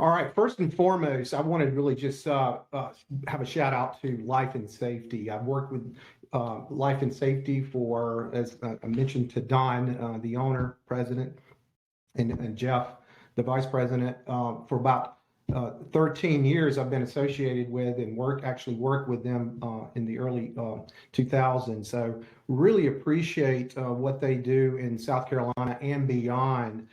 All right. First and foremost, I want to really just have a shout out to Life and Safety. I've worked with Life and Safety for, as I mentioned to Don, the owner, president, and Jeff, the vice president, for about 13 years. I've been associated with and actually worked with them in the early 2000s. So really appreciate what they do in South Carolina and beyond,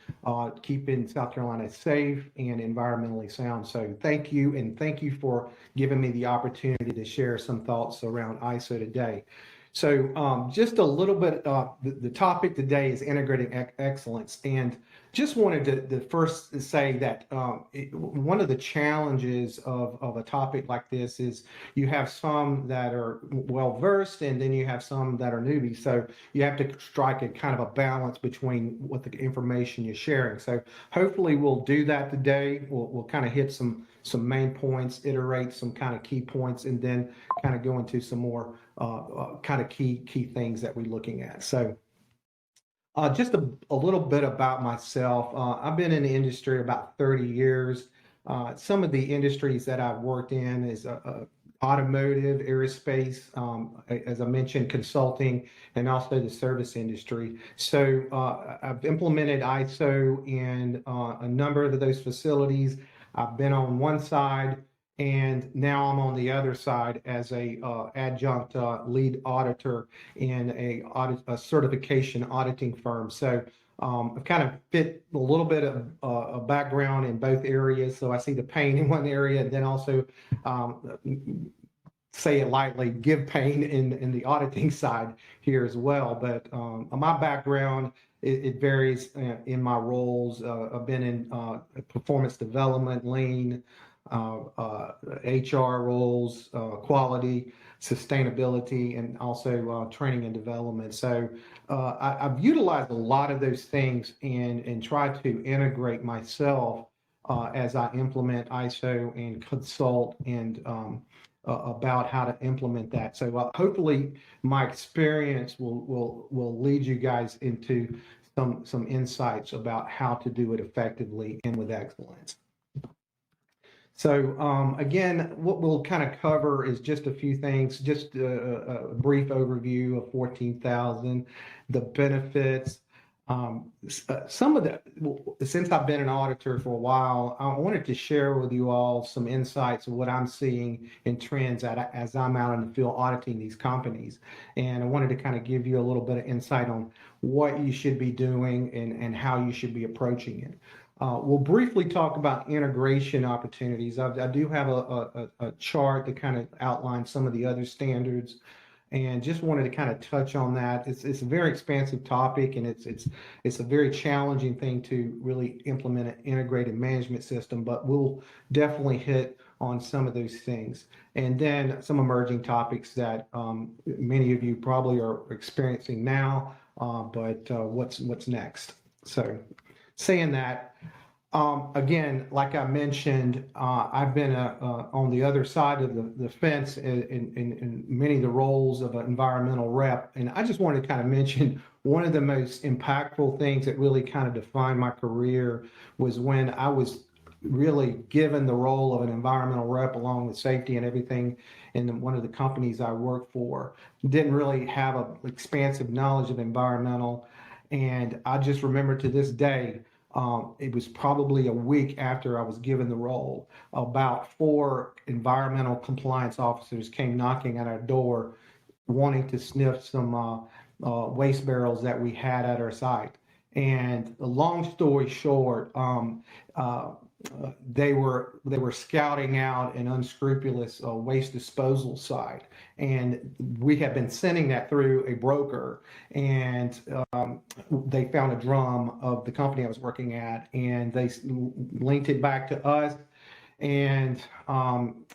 keeping South Carolina safe and environmentally sound. So thank you, and thank you for giving me the opportunity to share some thoughts around ISO today. So just a little bit, the topic today is integrating excellence. And just wanted to first say that one of the challenges of a topic like this is you have some that are well-versed and then you have some that are newbies. So you have to strike a kind of a balance between what the information you're sharing. So hopefully we'll do that today. We'll kind of hit some main points, iterate some kind of key points, and then kind of go into some more kind of key things that we're looking at. So just a little bit about myself. I've been in the industry about 30 years. Some of the industries that I've worked in is automotive, aerospace, as I mentioned, consulting, and also the service industry. So I've implemented ISO in a number of those facilities. I've been on one side, and now I'm on the other side as a adjunct lead auditor in a certification auditing firm. So I've kind of fit a little bit of a background in both areas. So I see the pain in one area, and then also say it lightly, give pain in the auditing side here as well. But my background, it varies in my roles. I've been in performance development, lean, HR roles, quality, sustainability, and also training and development. So I've utilized a lot of those things and tried to integrate myself as I implement ISO and consult and about how to implement that. So hopefully my experience will lead you guys into some insights about how to do it effectively and with excellence. So again, what we'll kind of cover is just a few things, just a brief overview of 14,000, the benefits. Some of the, since I've been an auditor for a while, I wanted to share with you all some insights of what I'm seeing in trends as I'm out in the field auditing these companies. And I wanted to kind of give you a little bit of insight on what you should be doing and how you should be approaching it. We'll briefly talk about integration opportunities. I do have a chart that kind of outlines some of the other standards, and just wanted to kind of touch on that. It's a very expansive topic, and it's a very challenging thing to really implement an integrated management system, but we'll definitely hit on some of those things. And then some emerging topics that many of you probably are experiencing now, but what's next. So saying that, again, like I mentioned, I've been on the other side of the fence in many of the roles of an environmental rep. And I just wanted to kind of mention one of the most impactful things that really kind of defined my career was when I was really given the role of an environmental rep along with safety and everything in one of the companies I worked for. Didn't really have an expansive knowledge of environmental. And I just remember to this day, it was probably a week after I was given the role, about 4 environmental compliance officers came knocking at our door wanting to sniff some waste barrels that we had at our site. And long story short, they were scouting out an unscrupulous waste disposal site, and we had been sending that through a broker, and they found a drum of the company I was working at, and they linked it back to us, and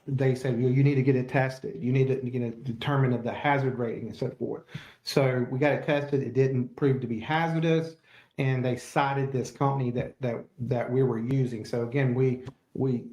they said, well, you need to get it tested. You need to determine the hazard rating and so forth. So we got it tested. It didn't prove to be hazardous, and they cited this company that we were using. So again, we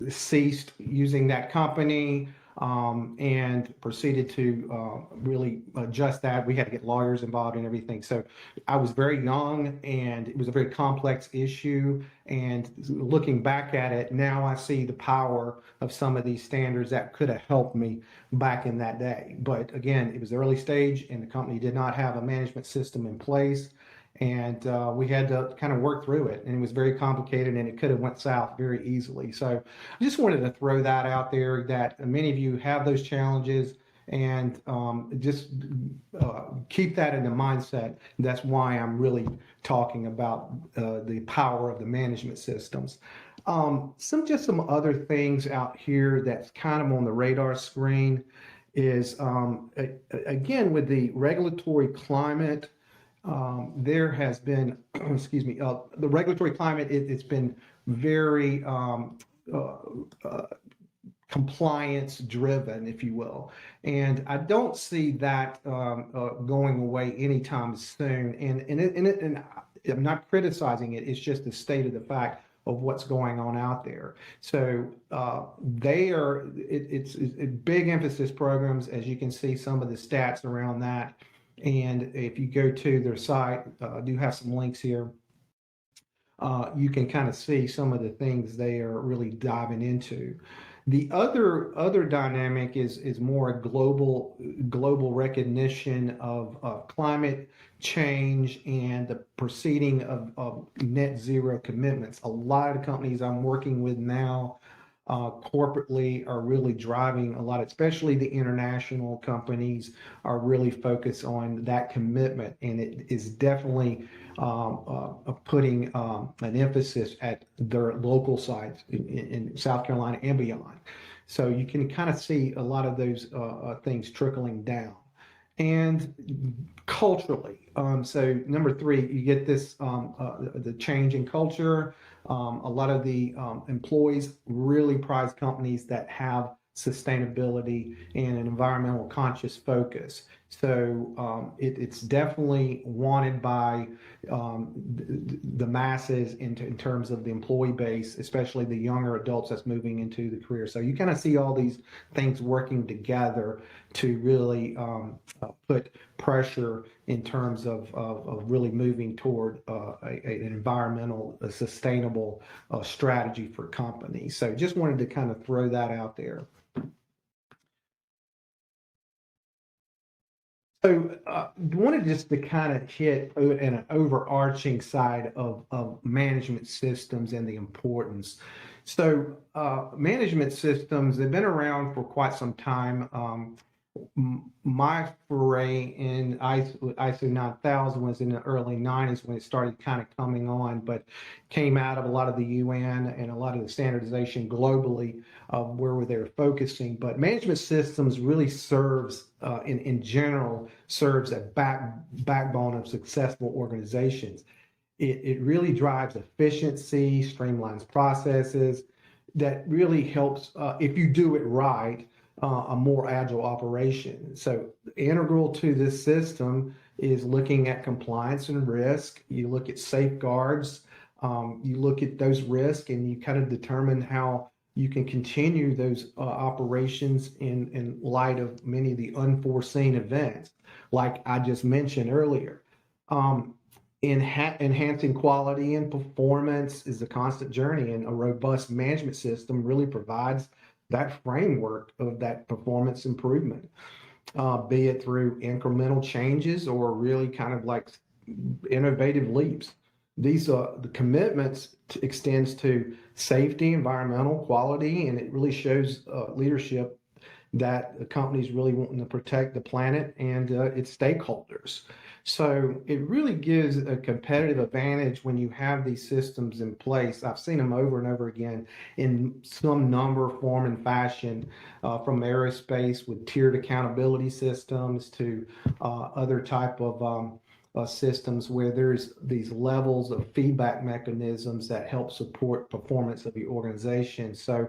ceased using that company. and proceeded to really adjust that. We had to get lawyers involved and everything. So I was very young, and it was a very complex issue. And looking back at it, now I see the power of some of these standards that could have helped me back in that day. But again, it was early stage, and the company did not have a management system in place. And we had to kind of work through it, and it was very complicated, and it could have went south very easily. So I just wanted to throw that out there, that many of you have those challenges, and just keep that in the mindset. That's why I'm really talking about the power of the management systems. Some other things out here that's kind of on the radar screen is, again, with the regulatory climate. There has been, excuse me, the regulatory climate, it's been very uh, uh, compliance driven, if you will. And I don't see that going away anytime soon. And I'm not criticizing it, it's just the state of the fact of what's going on out there. So it's big emphasis programs, as you can see some of the stats around that. And if you go to their site, I do have some links here. You can kind of see some of the things they are really diving into. The other dynamic is more a global recognition of climate change and the proceeding of net zero commitments. A lot of companies I'm working with now corporately are really driving a lot, especially the international companies are really focused on that commitment, and it is definitely putting an emphasis at their local sites in South Carolina and beyond. So you can kind of see a lot of those things trickling down. And culturally, so number three, you get this the change in culture. A lot of the employees really prize companies that have sustainability and an environmental conscious focus. So it's definitely wanted by the masses in terms of the employee base, especially the younger adults that's moving into the career. So you kind of see all these things working together to really put pressure in terms of really moving toward an environmental, a sustainable strategy for companies. So just wanted to kind of throw that out there. So wanted just to kind of hit an overarching side of management systems and the importance. So management systems, they've been around for quite some time. My foray in ISO 9000 was in the early 90s when it started kind of coming on, but came out of a lot of the UN and a lot of the standardization globally of where they're focusing. But management systems really serves, in general, serves a backbone of successful organizations. It really drives efficiency, streamlines processes, that really helps, if you do it right, a more agile operation. So integral to this system is looking at compliance and risk. You look at safeguards, you look at those risks, and you kind of determine how you can continue those operations in light of many of the unforeseen events, like I just mentioned earlier. Enhancing quality and performance is a constant journey, and a robust management system really provides that framework of that performance improvement, be it through incremental changes or really kind of like innovative leaps. These the commitments extends to safety, environmental quality, and it really shows leadership that the company is really wanting to protect the planet and its stakeholders. So it really gives a competitive advantage when you have these systems in place. I've seen them over and over again in some number, form, and fashion, from aerospace with tiered accountability systems to other type of systems where there's these levels of feedback mechanisms that help support performance of the organization. So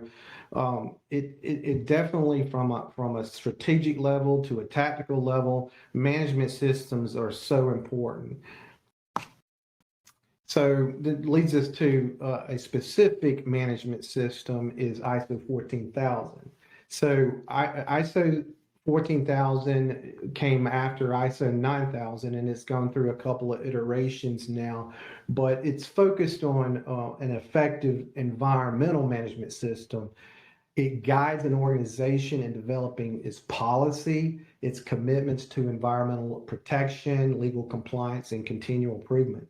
it definitely from a strategic level to a tactical level, management systems are so important. So that leads us to a specific management system is ISO 14000. So ISO 14,000 came after ISO 9,000, and it's gone through a couple of iterations now, but it's focused on an effective environmental management system. It guides an organization in developing its policy, its commitments to environmental protection, legal compliance, and continual improvement.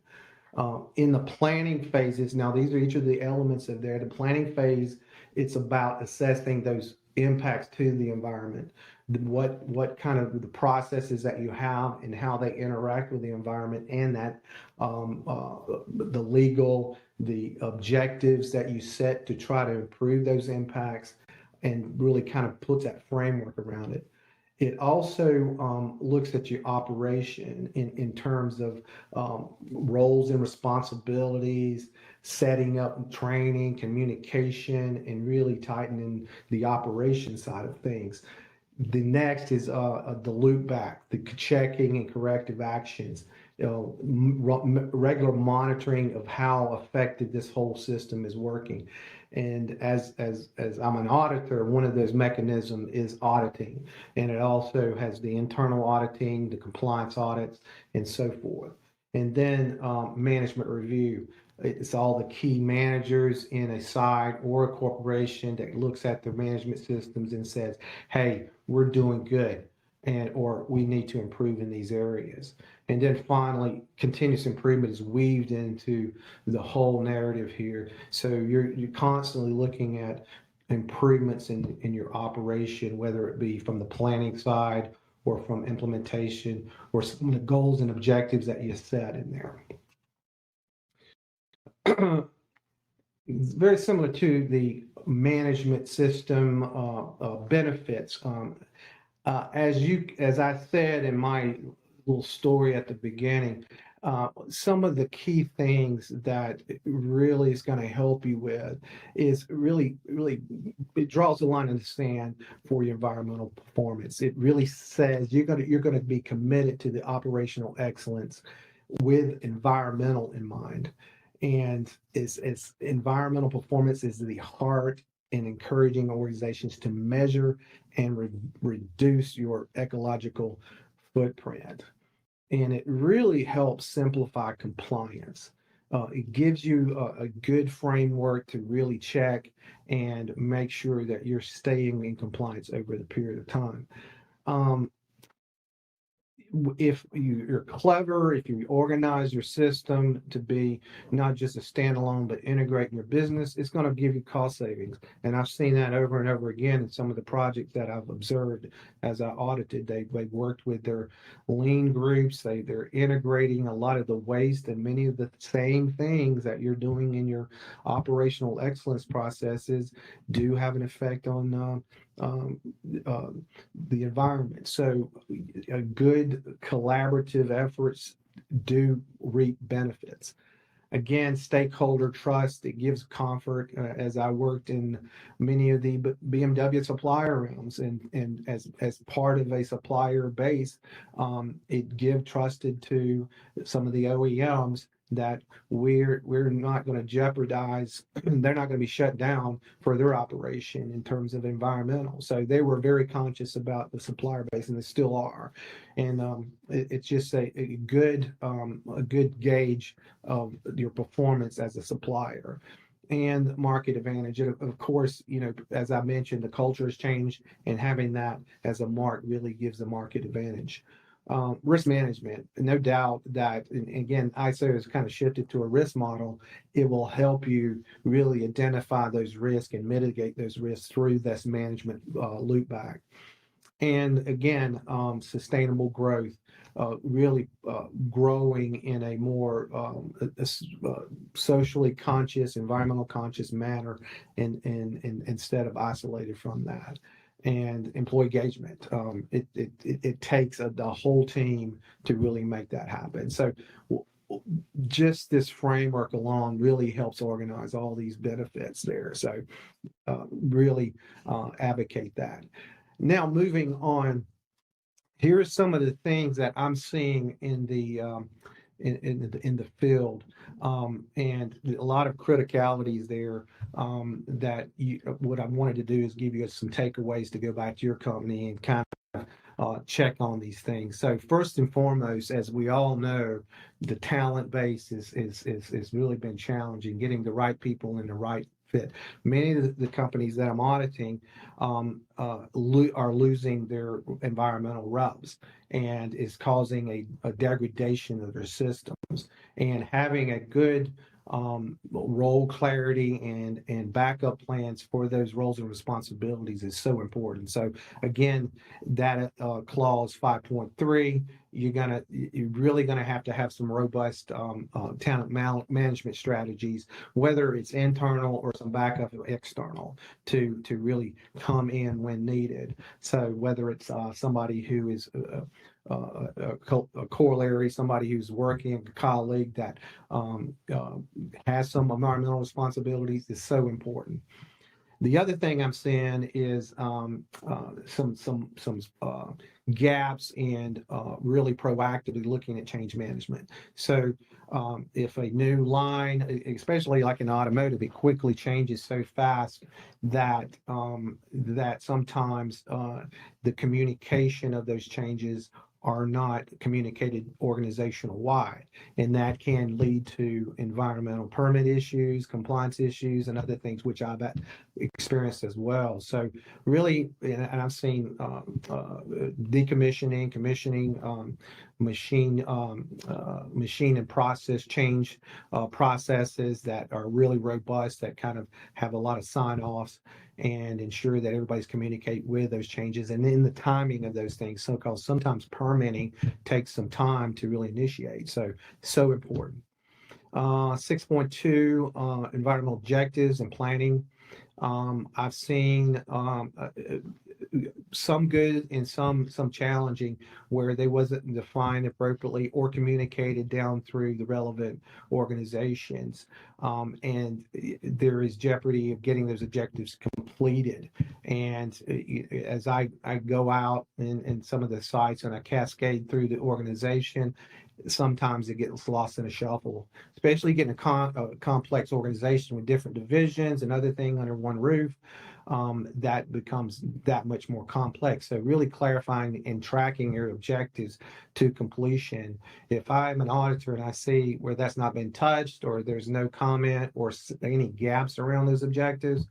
In the planning phases, now these are each of the elements of there. The planning phase, it's about assessing those impacts to the environment, what kind of the processes that you have and how they interact with the environment, and that the legal, the objectives that you set to try to improve those impacts, and really kind of puts that framework around it. It also looks at your operation in terms of roles and responsibilities, setting up training, communication, and really tightening the operation side of things. The next is the loop back, the checking and corrective actions, regular monitoring of how effective this whole system is working. And as I'm an auditor, one of those mechanisms is auditing, and it also has the internal auditing, the compliance audits, and so forth. And then management review. It's all the key managers in a site or a corporation that looks at their management systems and says, hey, we're doing good, and or we need to improve in these areas. And then finally, continuous improvement is weaved into the whole narrative here. So you're constantly looking at improvements in your operation, whether it be from the planning side or from implementation or some of the goals and objectives that you set in there. It's very similar to the management system benefits. As I said in my little story at the beginning, some of the key things that it really is going to help you with is really, it draws a line in the sand for your environmental performance. It really says you're going to be committed to the operational excellence with environmental in mind. And it's environmental performance is the heart in encouraging organizations to measure and reduce your ecological footprint. And it really helps simplify compliance. It gives you a good framework to really check and make sure that you're staying in compliance over the period of time. If you're clever, if you organize your system to be not just a standalone, but integrate in your business, it's going to give you cost savings. And I've seen that over and over again in some of the projects that I've observed as I audited. They worked with their lean groups. They're integrating a lot of the waste and many of the same things that you're doing in your operational excellence processes do have an effect on the environment. So a good collaborative efforts do reap benefits. Again, stakeholder trust, it gives comfort. As I worked in many of the BMW supplier realms, and as part of a supplier base, it give trusted to some of the OEMs that we're not going to jeopardize, they're not going to be shut down for their operation in terms of environmental. So they were very conscious about the supplier base, and they still are. And it's just a good gauge of your performance as a supplier. And market advantage. And of course, as I mentioned, the culture has changed, and having that as a mark really gives a market advantage. Risk management, no doubt that, and again, ISO has kind of shifted to a risk model. It will help you really identify those risks and mitigate those risks through this management loop back. And again, sustainable growth, really growing in a more socially conscious, environmental conscious manner, and instead of isolated from that. And employee engagement. It takes the whole team to really make that happen. So just this framework alone really helps organize all these benefits there. So really advocate that. Now, moving on, here are some of the things that I'm seeing in the in the field, and a lot of criticalities there. That what I wanted to do is give you some takeaways to go back to your company and kind of check on these things. So first and foremost, as we all know, the talent base is really been challenging, getting the right people in the right fit. Many of the companies that I'm auditing are losing their environmental reps, and is causing a degradation of their systems. And having a good role clarity and backup plans for those roles and responsibilities is so important. So again, that clause 5.3, you're really gonna have to have some robust talent management strategies, whether it's internal or some backup external, to really come in when needed. So whether it's somebody who is a corollary, somebody who's working, a colleague that has some environmental responsibilities, is so important. The other thing I'm seeing is some gaps and really proactively looking at change management. So if a new line, especially like in automotive, it quickly changes so fast that that sometimes the communication of those changes are not communicated organizational wide, and that can lead to environmental permit issues, compliance issues, and other things which I've experienced as well. So really, and I've seen decommissioning, commissioning, machine and process change processes that are really robust, that kind of have a lot of sign-offs and ensure that everybody's communicate with those changes, and then the timing of those things. So, because sometimes permitting takes some time to really initiate, so important. 6.2, environmental objectives and planning. I've seen some good and some challenging, where they wasn't defined appropriately or communicated down through the relevant organizations, and there is jeopardy of getting those objectives completed. And as I go out in some of the sites and I cascade through the organization, sometimes it gets lost in a shuffle, especially getting a complex organization with different divisions and other things under one roof. That becomes that much more complex. So really clarifying and tracking your objectives to completion. If I'm an auditor and I see where that's not been touched, or there's no comment or any gaps around those objectives,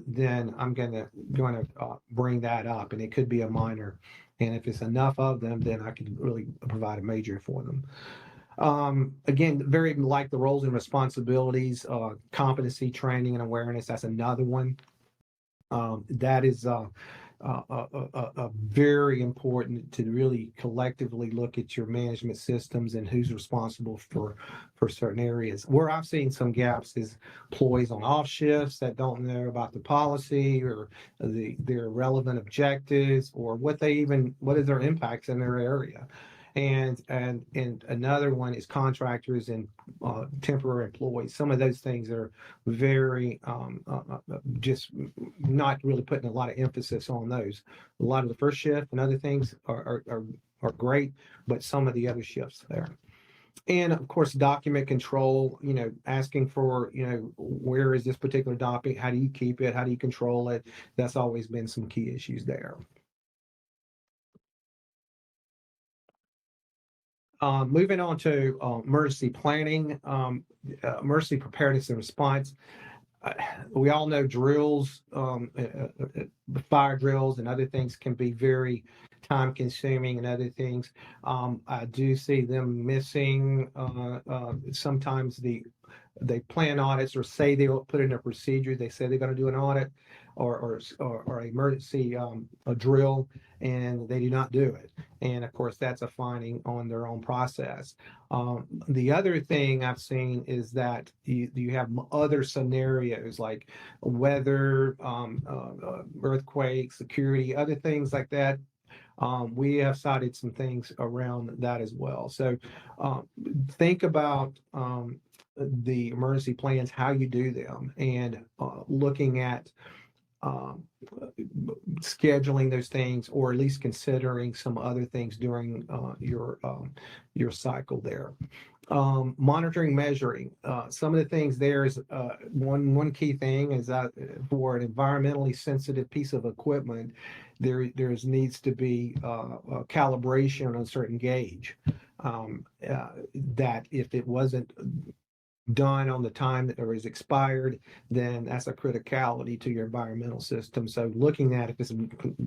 then I'm gonna bring that up, and it could be a minor. And if it's enough of them, then I can really provide a major for them. Again, very like the roles and responsibilities, competency training and awareness. That's another one. That is very important to really collectively look at your management systems and who's responsible for certain areas. Where I've seen some gaps is employees on off shifts that don't know about the policy or their relevant objectives, or what is their impacts in their area. And another one is contractors and temporary employees. Some of those things are very just not really putting a lot of emphasis on those. A lot of the first shift and other things are great, but some of the other shifts there. And of course, document control, asking for, where is this particular document? How do you keep it? How do you control it? That's always been some key issues there. Moving on to emergency planning, emergency preparedness and response. We all know drills, fire drills and other things can be very time consuming and other things. I do see them missing sometimes they plan audits, or say they'll put in a procedure. They say they're going to do an audit or emergency a drill, and they do not do it. And of course, that's a finding on their own process. The other thing I've seen is that you have other scenarios like weather, earthquake, security, other things like that. We have cited some things around that as well. So think about the emergency plans, how you do them, and looking at um, scheduling those things, or at least considering some other things during your cycle there. Monitoring, measuring. Some of the things there is one key thing is that for an environmentally sensitive piece of equipment, there's needs to be a calibration on a certain gauge. That if it wasn't done on the time that or is expired, then that's a criticality to your environmental system. So looking at if it's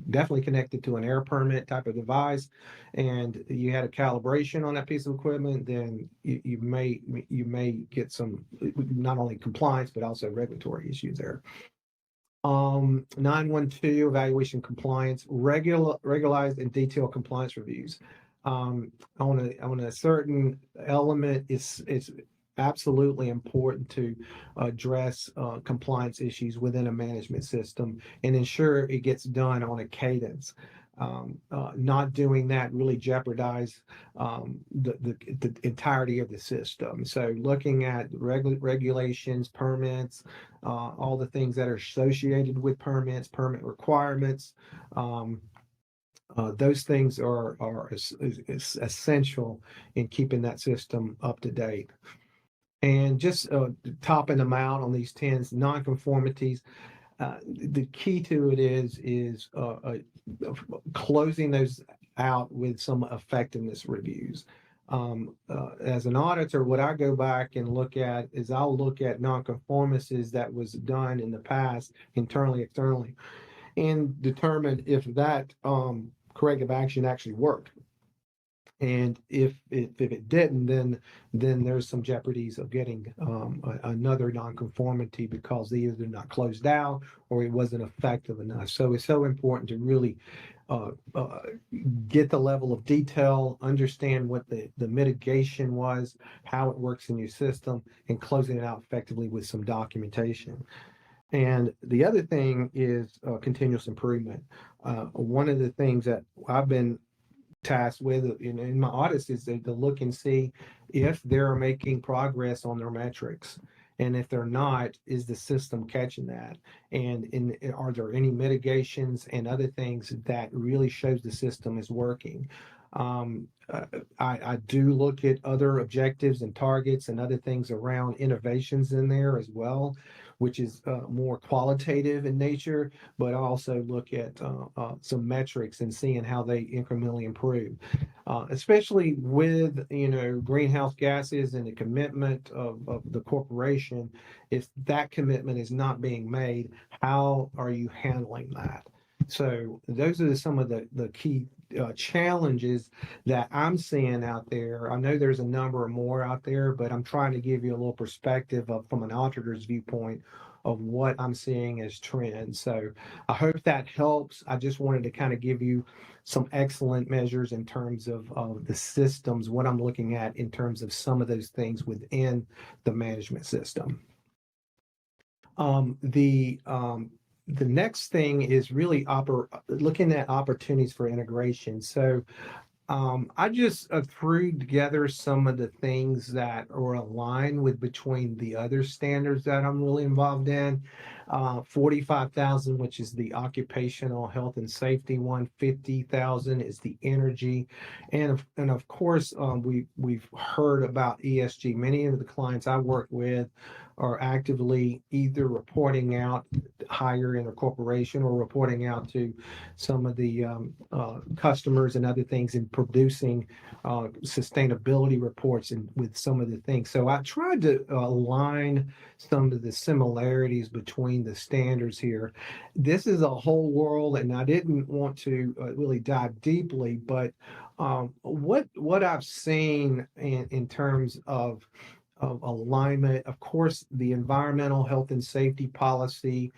definitely connected to an air permit type of device, and you had a calibration on that piece of equipment, then you may get some not only compliance but also regulatory issues there. 912 evaluation compliance, regularized and detailed compliance reviews. On a certain element, it's absolutely important to address compliance issues within a management system and ensure it gets done on a cadence. Not doing that really jeopardize the entirety of the system. So looking at regulations, permits, all the things that are associated with permits, permit requirements, those things are essential in keeping that system up to date. And just topping them out on these 10 nonconformities, the key to it is closing those out with some effectiveness reviews. As an auditor, what I go back and look at is I'll look at nonconformances that was done in the past, internally, externally, and determine if that corrective action actually worked. And if it didn't, then there's some jeopardies of getting another nonconformity because they either not closed out or it wasn't effective enough. So it's so important to really get the level of detail, understand what the mitigation was, how it works in your system, and closing it out effectively with some documentation. And the other thing is continuous improvement. One of the things that I've been tasked with in my audits is to look and see if they're making progress on their metrics. And if they're not, is the system catching that? And are there any mitigations and other things that really shows the system is working? I do look at other objectives and targets and other things around innovations in there as well, which is more qualitative in nature, but I also look at some metrics and seeing how they incrementally improve, especially with greenhouse gases and the commitment of the corporation. If that commitment is not being made, how are you handling that? So those are some of the key challenges that I'm seeing out there. I know there's a number more out there, but I'm trying to give you a little perspective from an auditor's viewpoint of what I'm seeing as trends. So I hope that helps. I just wanted to kind of give you some excellent measures in terms of the systems, what I'm looking at in terms of some of those things within the management system. The next thing is really looking at opportunities for integration. So I just threw together some of the things that are aligned with between the other standards that I'm really involved in. 45,000, which is the occupational health and safety one. 50,000 is the energy, and of course we've heard about ESG. Many of the clients I work with are actively either reporting out higher in a corporation or reporting out to some of the customers and other things in producing sustainability reports and with some of the things. So I tried to align some of the similarities between the standards here. This is a whole world, and I didn't want to really dive deeply, but what I've seen in terms of alignment, of course, the environmental health and safety policy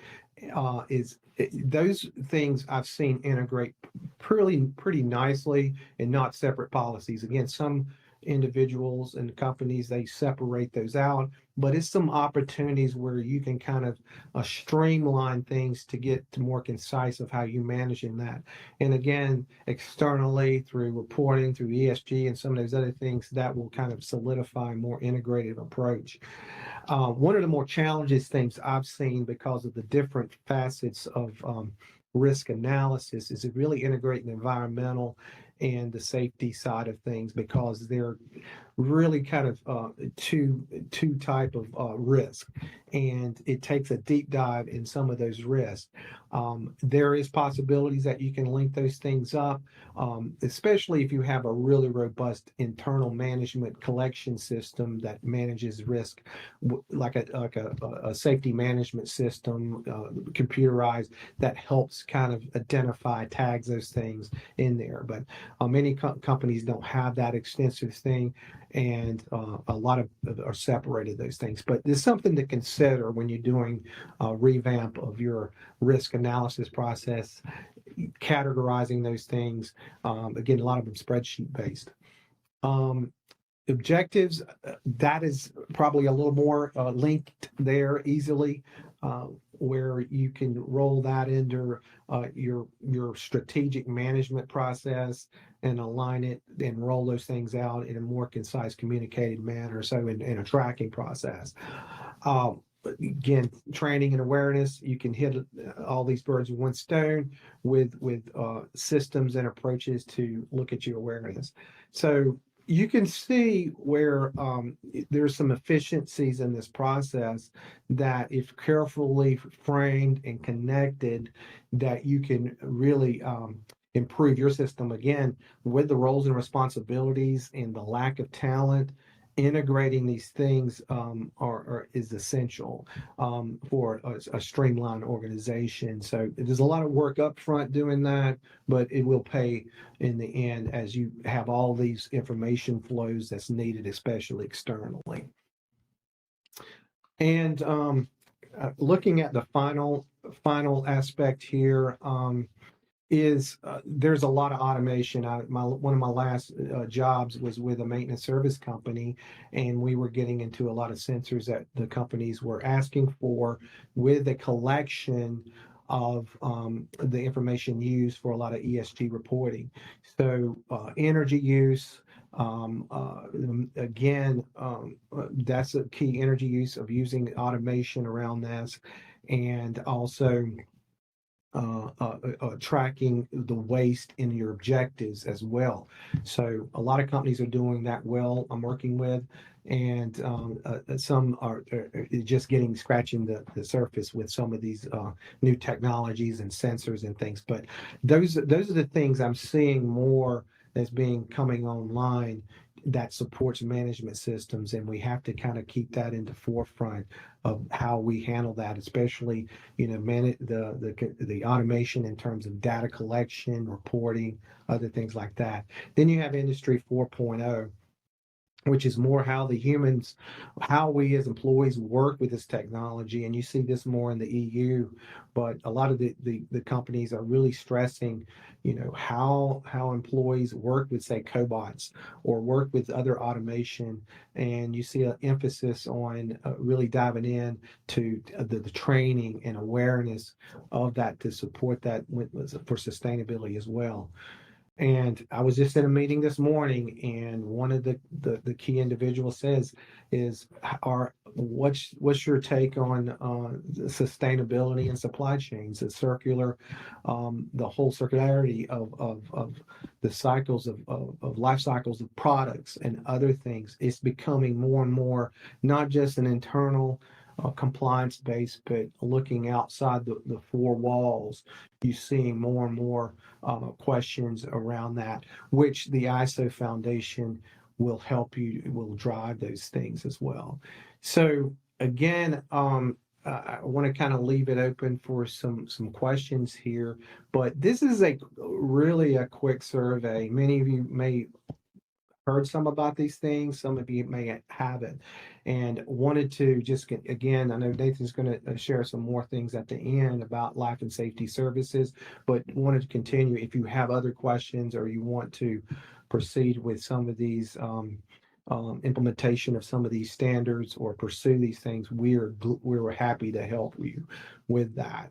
is those things I've seen integrate pretty nicely and not separate policies. Again, some individuals and companies, they separate those out, but it's some opportunities where you can kind of streamline things to get to more concise of how you managing that. And again, externally through reporting, through ESG and some of those other things, that will kind of solidify a more integrated approach. One of the more challenges things I've seen because of the different facets of risk analysis is it really integrating the environmental and the safety side of things, because they're really kind of two type of risk, and it takes a deep dive in some of those risks. There is possibilities that you can link those things up, especially if you have a really robust internal management collection system that manages risk, like a safety management system, computerized, that helps kind of identify, tags those things in there. But many companies don't have that extensive thing, and a lot of are separated those things. But there's something to consider when you're doing a revamp of your risk analysis process, categorizing those things. Again, a lot of them spreadsheet based. Objectives, that is probably a little more linked there easily, where you can roll that into your strategic management process and align it and roll those things out in a more concise, communicated manner. So in a tracking process. Again, training and awareness, you can hit all these birds with one stone with systems and approaches to look at your awareness. So you can see where there's some efficiencies in this process that, if carefully framed and connected, that you can really improve your system. Again, with the roles and responsibilities and the lack of talent, integrating these things is essential for a streamlined organization. So there's a lot of work up front doing that, but it will pay in the end as you have all these information flows that's needed, especially externally. And looking at the final aspect here, is there's a lot of automation. One of my last jobs was with a maintenance service company, and we were getting into a lot of sensors that the companies were asking for, with the collection of the information used for a lot of ESG reporting. So energy use, again, that's a key, energy use, of using automation around this, and also tracking the waste in your objectives as well. So a lot of companies are doing that well, I'm working with, and some are just scratching the surface with some of these new technologies and sensors and things. But those are the things I'm seeing more that's coming online that supports management systems, and we have to kind of keep that in the forefront of how we handle that, especially manage the automation in terms of data collection, reporting, other things like that. Then you have Industry 4.0, which is more how we as employees work with this technology. And you see this more in the EU, but a lot of the companies are really stressing, how employees work with, say, cobots, or work with other automation. And you see an emphasis on really diving in to the training and awareness of that to support that for sustainability as well. And I was just in a meeting this morning, and one of the key individuals says what's your take on sustainability and supply chains, the whole circularity of the cycles of life cycles of products and other things. It's becoming more and more not just an internal compliance base, but looking outside the four walls. You're seeing more and more questions around that, which the ISO Foundation will drive those things as well. So again, I want to kind of leave it open for some questions here, but this is really a quick survey. Many of you may heard some about these things, some of you may haven't. And wanted to just again, I know Nathan's going to share some more things at the end about life and safety services, but wanted to continue. If you have other questions or you want to proceed with some of these implementation of some of these standards or pursue these things, we're happy to help you with that.